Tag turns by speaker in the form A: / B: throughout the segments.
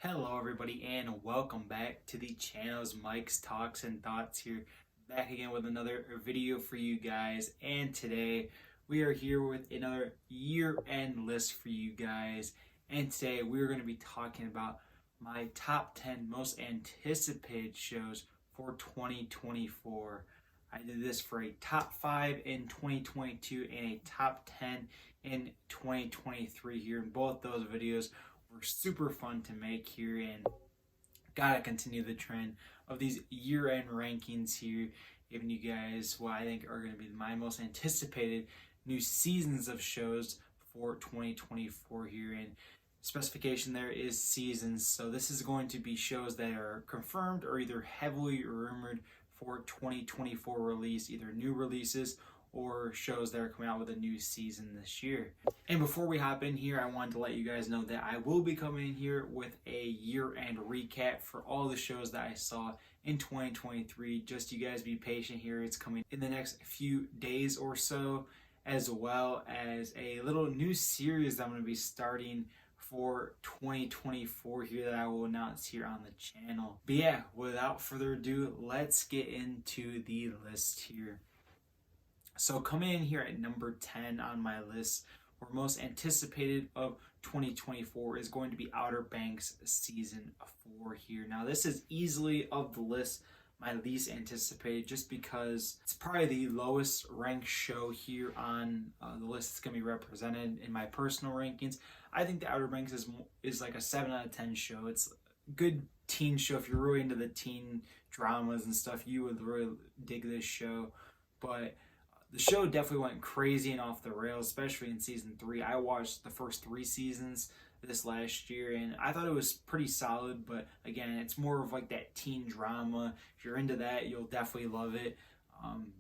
A: Hello everybody and welcome back to the channel's Mike's Talks and Thoughts here, back again with another video for you guys. And today we are here with another year-end list for you guys, and today we're going to be talking about my top 10 most anticipated shows for 2024. I did this for a top 5 in 2022 and a top 10 in 2023 here, and both those videos were super fun to make here, and gotta continue the trend of these year-end rankings here, giving you guys what I think are going to be my most anticipated new seasons of shows for 2024 here. And specification there is seasons, so this is going to be shows that are confirmed or either heavily rumored for 2024 release, either new releases or shows that are coming out with a new season this year. And before we hop in here, I wanted to let you guys know that I will be coming in here with a year-end recap for all the shows that I saw in 2023. Just you guys be patient here. It's coming in the next few days or so, as well as a little new series that I'm going to be starting for 2024 here that I will announce here on the channel. But yeah, without further ado, let's get into the list here. So coming in here at number 10 on my list, or most anticipated of 2024, is going to be Outer Banks Season 4 here. Now this is easily of the list my least anticipated, just because it's probably the lowest ranked show here on the list that's going to be represented in my personal rankings. I think the Outer Banks is like a 7 out of 10 show. It's a good teen show. If you're really into the teen dramas and stuff, you would really dig this show. But the show definitely went crazy and off the rails, especially in season 3. I watched the first 3 seasons this last year, and I thought it was pretty solid. But again, it's more of like that teen drama. If you're into that, you'll definitely love it.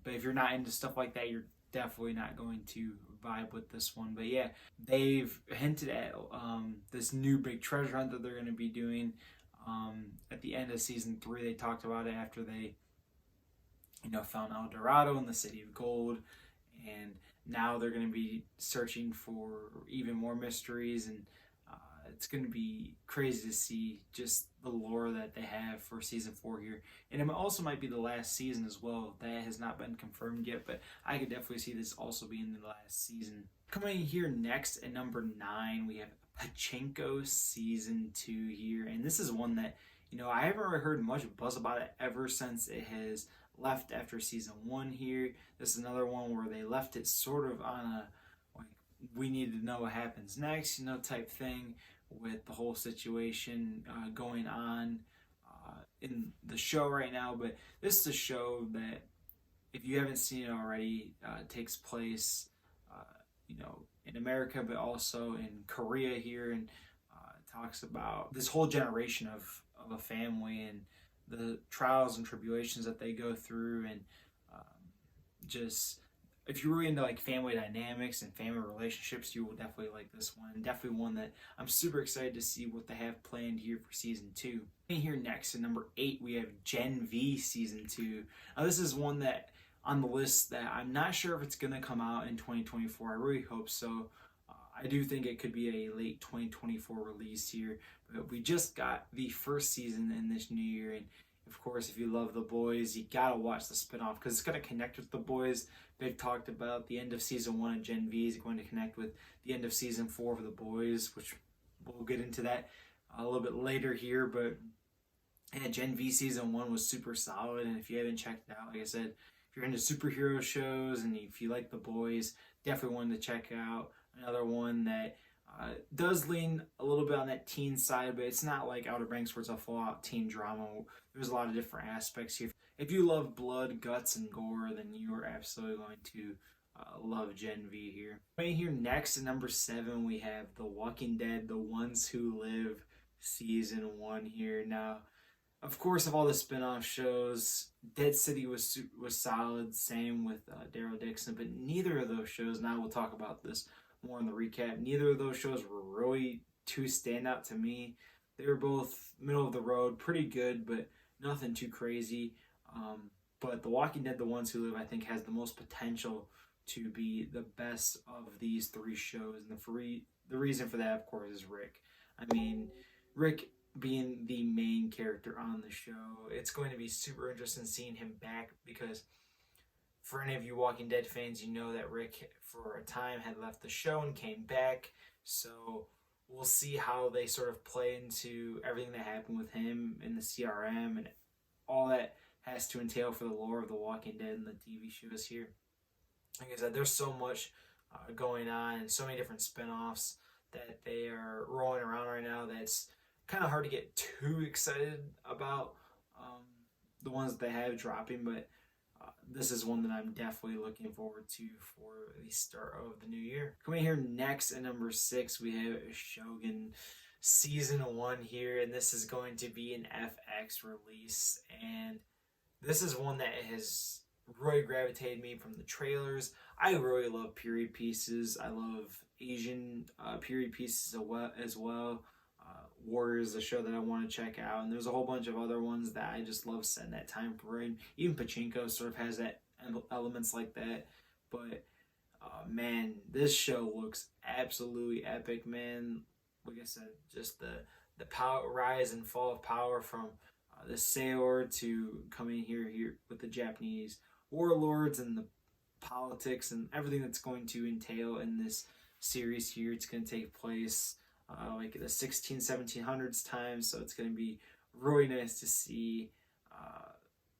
A: But if you're not into stuff like that, you're definitely not going to vibe with this one. But yeah, they've hinted at this new big treasure hunt that they're going to be doing at the end of season 3. They talked about it after they found El Dorado in the City of Gold, and now they're going to be searching for even more mysteries, and it's going to be crazy to see just the lore that they have for season 4 here. And it also might be the last season as well. That has not been confirmed yet, but I could definitely see this also being the last season. Coming in here next at number 9, we have Pachinko Season 2 here, and this is one that I haven't really heard much buzz about it ever since it has left after season 1 here. This is another one where they left it sort of on a like, we need to know what happens next, type thing, with the whole situation going on in the show right now. But this is a show that, if you haven't seen it already, takes place in America, but also in Korea here, and talks about this whole generation of a family and the trials and tribulations that they go through. And just, if you're really into like family dynamics and family relationships, you will definitely like this one. Definitely one that I'm super excited to see what they have planned here for season 2. And here next at number 8, we have Gen V Season 2. Now this is one that on the list that I'm not sure if it's going to come out in 2024. I really hope so. I do think it could be a late 2024 release here, but we just got the first season in this new year. And of course, if you love The Boys, you gotta watch the spinoff because it's gonna connect with The Boys. They've talked about the end of season 1 of Gen V is going to connect with the end of season 4 of The Boys, which we'll get into that a little bit later here. But yeah, Gen V season 1 was super solid, and if you haven't checked it out, like I said, if you're into superhero shows and if you like The Boys, definitely one to check out. Another one that does lean a little bit on that teen side, but it's not like Outer Banks where it's a full-out teen drama. There's a lot of different aspects here. If you love blood, guts, and gore, then you are absolutely going to love Gen V here. Right here next at number 7, we have The Walking Dead, The Ones Who Live Season 1 here. Now, of course, of all the spin-off shows, Dead City was solid, same with Daryl Dixon, but neither of those shows, now we'll talk about this more in the recap, neither of those shows were really too standout to me. They were both middle of the road, pretty good, but nothing too crazy. But The Walking Dead, The Ones Who Live, I think has the most potential to be the best of these 3 shows. And the reason for that, of course, is Rick. I mean, Rick being the main character on the show. It's going to be super interesting seeing him back, because for any of you Walking Dead fans, you know that Rick for a time had left the show and came back. So we'll see how they sort of play into everything that happened with him in the CRM and all that has to entail for the lore of the Walking Dead and the TV shows here. Like I said, there's so much going on and so many different spinoffs that they are rolling around right now that it's kind of hard to get too excited about the ones that they have dropping, but this is one that I'm definitely looking forward to for the start of the new year. Coming here next at number 6, we have Shogun Season 1 here, and this is going to be an FX release, and this is one that has really gravitated me from the trailers. I really love period pieces. I love Asian period pieces as well. Warriors, the show that I want to check out, and there's a whole bunch of other ones that I just love setting that time period. Even Pachinko sort of has that elements like that, but man, this show looks absolutely epic, man. Like I said, just the power rise and fall of power from the sailor to coming here with the Japanese warlords and the politics and everything that's going to entail in this series here. It's going to take place like the 1700s time, so it's going to be really nice to see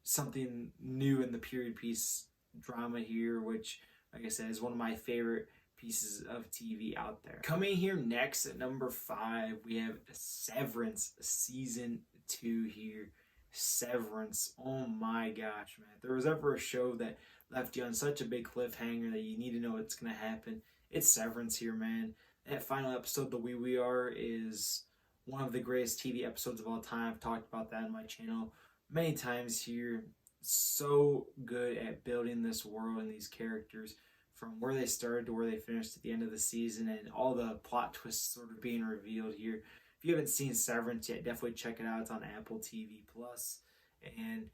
A: something new in the period piece drama here, which, like I said, is one of my favorite pieces of TV out there. Coming here next at number 5, we have Severance Season 2 here. Severance, oh my gosh, man. If there was ever a show that left you on such a big cliffhanger that you need to know what's going to happen, it's Severance here, man. That final episode, The We Are, is one of the greatest TV episodes of all time. I've talked about that on my channel many times here. So good at building this world and these characters from where they started to where they finished at the end of the season, and all the plot twists sort of being revealed here. If you haven't seen Severance yet, definitely check it out. It's on Apple TV+. And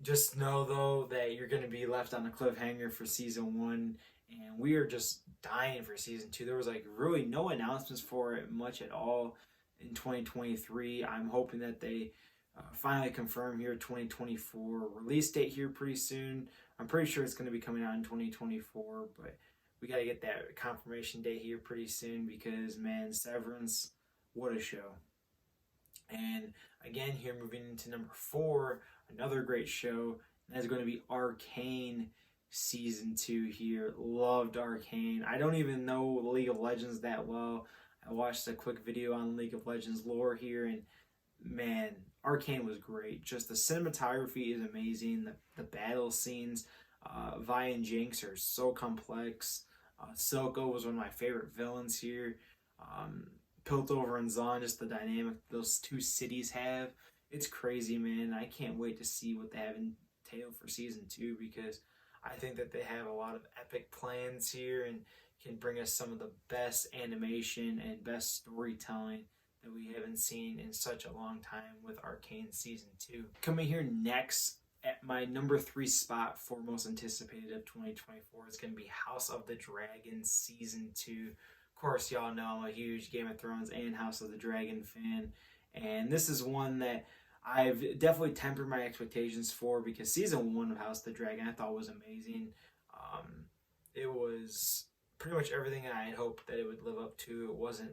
A: just know, though, that you're going to be left on a cliffhanger for Season 1. And we are just dying for Season 2. There was like really no announcements for it much at all in 2023. I'm hoping that they finally confirm here 2024 release date here pretty soon. I'm pretty sure it's going to be coming out in 2024, but we got to get that confirmation date here pretty soon, because, man, Severance, what a show. And again, here moving into number 4, another great show, and that's going to be Arcane Season 2 here. Loved Arcane. I don't even know League of Legends that well. I watched a quick video on League of Legends lore here, and man, Arcane was great. Just the cinematography is amazing. The battle scenes, Vi and Jinx are so complex. Silco was one of my favorite villains here. Piltover and Zahn, just the dynamic those two cities have. It's crazy, man. I can't wait to see what they have in tail for Season 2, because I think that they have a lot of epic plans here and can bring us some of the best animation and best storytelling that we haven't seen in such a long time with Arcane Season 2. Coming here next at my number 3 spot for most anticipated of 2024 is going to be House of the Dragon Season 2. Of course, y'all know I'm a huge Game of Thrones and House of the Dragon fan, and this is one that I've definitely tempered my expectations for, because Season 1 of House of the Dragon I thought was amazing. It was pretty much everything I had hoped that it would live up to. It wasn't,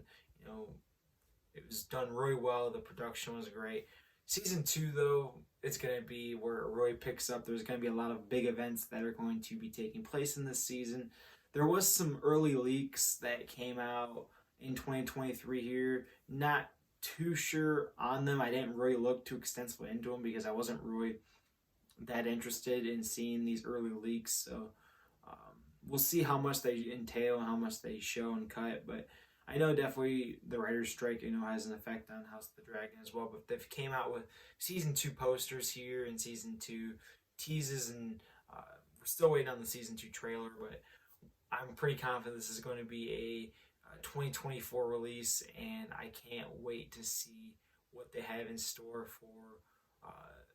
A: it was done really well. The production was great. Season 2, though, it's going to be where it really picks up. There's going to be a lot of big events that are going to be taking place in this season. There was some early leaks that came out in 2023 here. Not too sure on them. I didn't really look too extensively into them because I wasn't really that interested in seeing these early leaks. So we'll see how much they entail and how much they show and cut. But I know definitely the writer's strike, has an effect on House of the Dragon as well. But they've came out with Season 2 posters here and Season 2 teases, and we're still waiting on the Season 2 trailer. But I'm pretty confident this is going to be a 2024 release, and I can't wait to see what they have in store for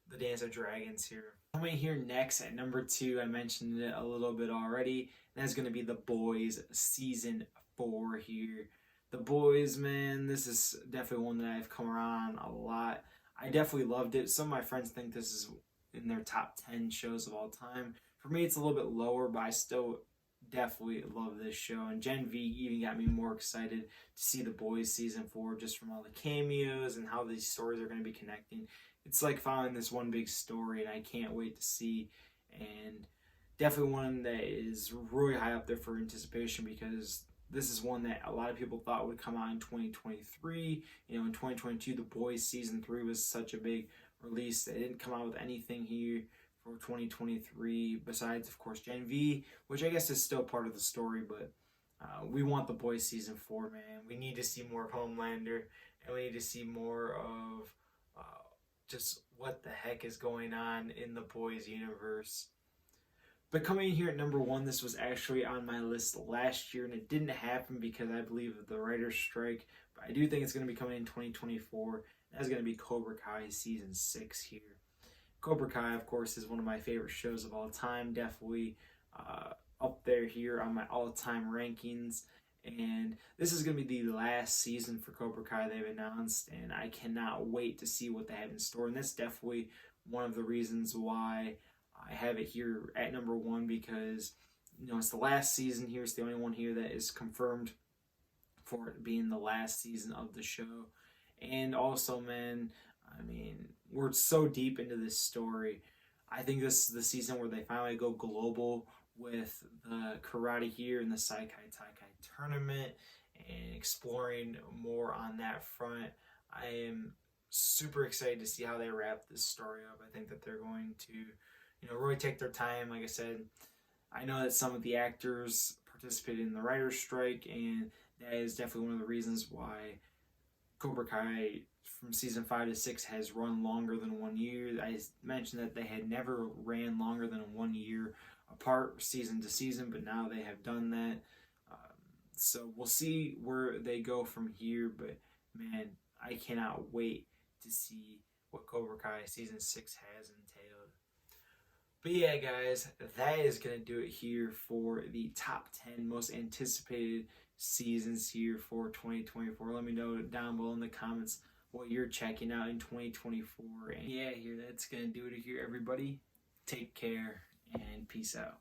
A: the Dance of Dragons here. Coming here next at number 2, I mentioned it a little bit already, and that's going to be The Boys Season 4 here. The Boys, man, this is definitely one that I've come around a lot. I definitely loved it. Some of my friends think this is in their top 10 shows of all time. For me, it's a little bit lower, but I still definitely love this show. And Gen V even got me more excited to see The Boys season 4 just from all the cameos and how these stories are going to be connecting. It's like following this one big story, and I can't wait to see. And definitely one that is really high up there for anticipation, because this is one that a lot of people thought would come out in 2023. You know, in 2022, The Boys season 3 was such a big release. They didn't come out with anything here for 2023 besides, of course, Gen V, which I guess is still part of the story, but we want The Boys season 4, man. We need to see more of Homelander, and we need to see more of just what the heck is going on in the Boys universe. But coming in here at number 1, this was actually on my list last year, and it didn't happen because I believe of the writer's strike. But I do think it's going to be coming in 2024. That's going to be Cobra Kai season 6 here. Cobra Kai, of course, is one of my favorite shows of all time. Definitely up there here on my all-time rankings. And this is going to be the last season for Cobra Kai they've announced, and I cannot wait to see what they have in store. And that's definitely one of the reasons why I have it here at number 1, because, you know, it's the last season here. It's the only one here that is confirmed for it being the last season of the show. And also, man, I mean, we're so deep into this story. I think this is the season where they finally go global with the karate here in the Saikai Taikai tournament and exploring more on that front. I am super excited to see how they wrap this story up. I think that they're going to, you know, really take their time. Like I said, I know that some of the actors participated in the writer's strike, and that is definitely one of the reasons why Cobra Kai from season 5 to 6 has run longer than 1 year. I mentioned that they had never ran longer than 1 year apart season to season, but now they have done that. So we'll see where they go from here, but man, I cannot wait to see what Cobra Kai season 6 has entailed. But yeah, guys, that is going to do it here for the top 10 most anticipated seasons here for 2024. Let me know down below in the comments what you're checking out in 2024. And yeah, here, that's going to do it here, everybody. Take care and peace out.